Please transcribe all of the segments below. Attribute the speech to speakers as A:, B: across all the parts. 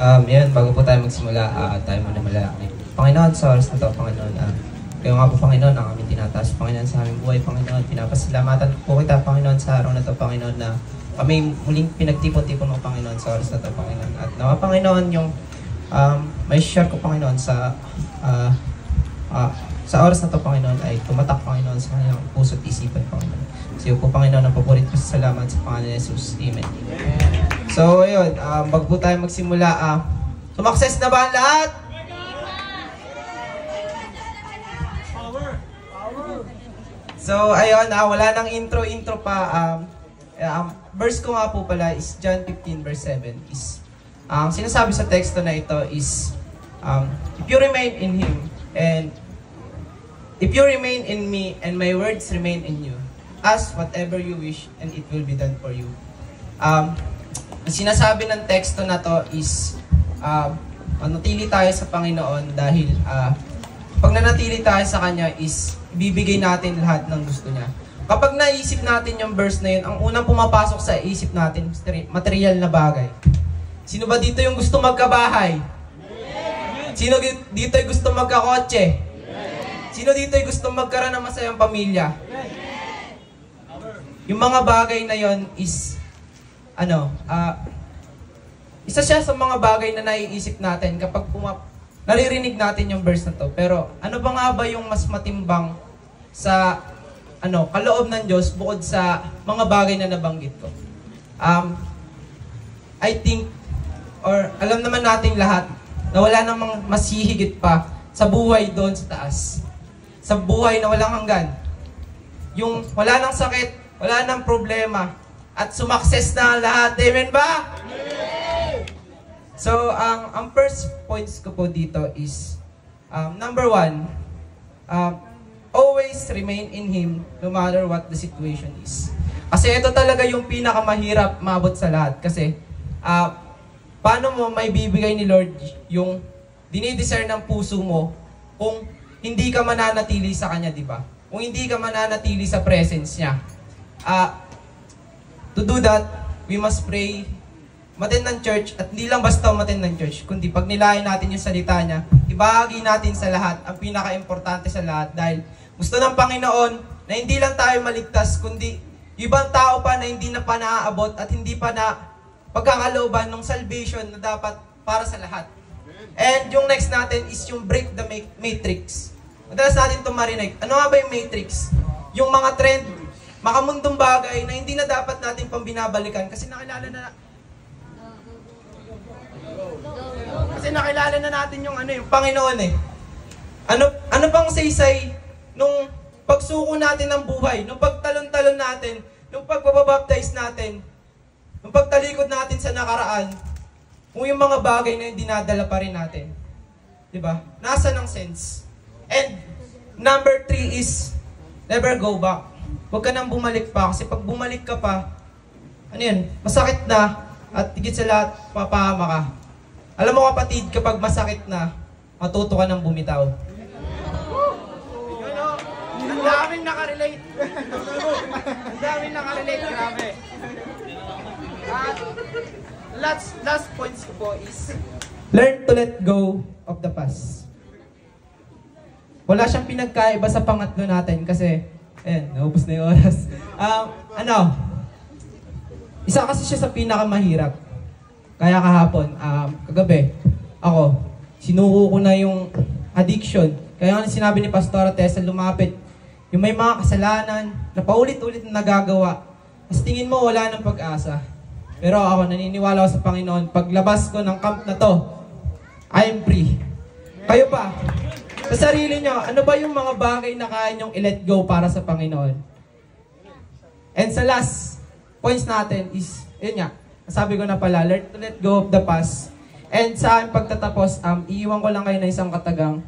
A: Yan, bago po tayo magsimula, tayo muna malalaki. Panginoon, sa oras na ito, Panginoon, kayo nga po, Panginoon, ang aming tinataas, Panginoon, sa aming buhay, Panginoon. Pinapasalamatan po kita, Panginoon, sa araw na ito, Panginoon, na kami muling pinagtipon-tipon mo, Panginoon, sa oras na ito, Panginoon. At nawa, Panginoon, yung may share ko, Panginoon, sa oras na ito, Panginoon, ay tumatak, Panginoon, sa kanyang puso at isipan, Panginoon. So, yun po, Panginoon, ang paborit ko sa salamat sa Panginoon Jesus. Amen. So, ayun, bago po tayo magsimula, sumakses na ba ang lahat? So, ayun, wala nang intro pa. Verse ko nga po pala is John 15 verse 7 is, sinasabi sa teksto na ito is, if you remain in Him, and if you remain in me, and my words remain in you, ask whatever you wish, and it will be done for you. Ang sinasabi ng teksto na to is, manatili tayo sa Panginoon dahil pag nanatili tayo sa Kanya is ibibigay natin lahat ng gusto niya. Kapag naisip natin yung verse na yun, ang unang pumapasok sa isip natin, material na bagay. Sino ba dito yung gusto magkabahay? Sino dito yung gusto magkakotse? Sino dito yung gusto magkaroon ng masayang pamilya? Yung mga bagay na yon is, isa siya sa mga bagay na naiisip natin kapag naririnig natin yung verse na to. Pero ano ba nga ba yung mas matimbang sa kaloob ng Diyos bukod sa mga bagay na nabanggit ko? I think, or alam naman nating lahat, na wala namang mas hihigit pa sa buhay doon sa taas. Sa buhay na walang hanggan. Yung wala nang sakit, wala nang problema, at sumakses na ang lahat. Amen ba? Amen! So, ang first points ko po dito is, number one, always remain in Him no matter what the situation is. Kasi ito talaga yung pinakamahirap maabot sa lahat. Kasi, paano mo may bibigay ni Lord yung dinidesire ng puso mo kung hindi ka mananatili sa Kanya, di ba? Kung hindi ka mananatili sa presence niya. To do that, we must pray, matin ng church, at hindi lang basta matin ng church, kundi pag nilayan natin yung salita niya, ibahagi natin sa lahat ang pinaka-importante sa lahat dahil gusto ng Panginoon na hindi lang tayo maligtas, kundi ibang tao pa na hindi na pa naaabot at hindi pa na pagkakalooban ng salvation na dapat para sa lahat. And yung next natin is yung break the matrix. Madalas natin itong marinig. Ano nga ba yung matrix? Yung mga trend, makamundong bagay na hindi na dapat natin pang binabalikan kasi nakilala na natin yung yung Panginoon eh. Ano pang saysay nung pagsuko natin ng buhay, nung pagtalon-talon natin, nung pagbabaptize natin, nung pagtalikod natin sa nakaraan, kung yung mga bagay na yung dinadala pa rin natin. Diba? Nasa ng sense. And number 3 is never go back. Huwag ka nang bumalik pa kasi pag bumalik ka pa, masakit na at higit sa lahat, papahama ka. Alam mo kapatid, kapag masakit na, matuto ka nang bumitaw. Ang daming nakarelate. Ang daming nakarelate, grabe. At last points ko po is, learn to let go of the past. Wala siyang pinagkaiba sa pangatlo natin kasi naubos na yung oras. Isa kasi siya sa pinakamahirap. Kaya kahapon, kagabi, ako, sinuko ko na yung addiction. Kaya nga sinabi ni Pastora Tessa, lumapit, yung may mga kasalanan na paulit-ulit na nagagawa. Mas tingin mo wala ng pag-asa. Pero ako, naniniwala ako sa Panginoon, paglabas ko ng camp na to, I am free. Kayo pa, sa sarili nyo, ano ba yung mga bagay na kaya nyong i-let go para sa Panginoon? And sa last points natin is, yun nga, sabi ko na pala, learn to let go of the past. And sa aking pagtatapos, iiwan ko lang kayo na isang katagang,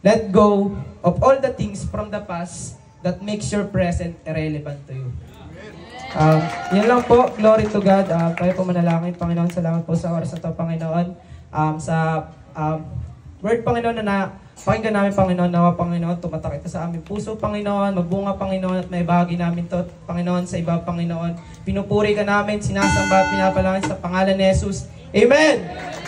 A: let go of all the things from the past that makes your present irrelevant to you. Yan lang po, glory to God. Kayo po manalangin, Panginoon, salamat po sa oras na ito, Panginoon. Word, Panginoon, na pakinggan namin, Panginoon, nawa, Panginoon, tumatak ito sa aming puso, Panginoon, magbunga, Panginoon, at may bahagi namin to, Panginoon, sa iba, Panginoon. Pinupuri ka namin, sinasamba at pinapalangin sa pangalan ni Jesus. Amen!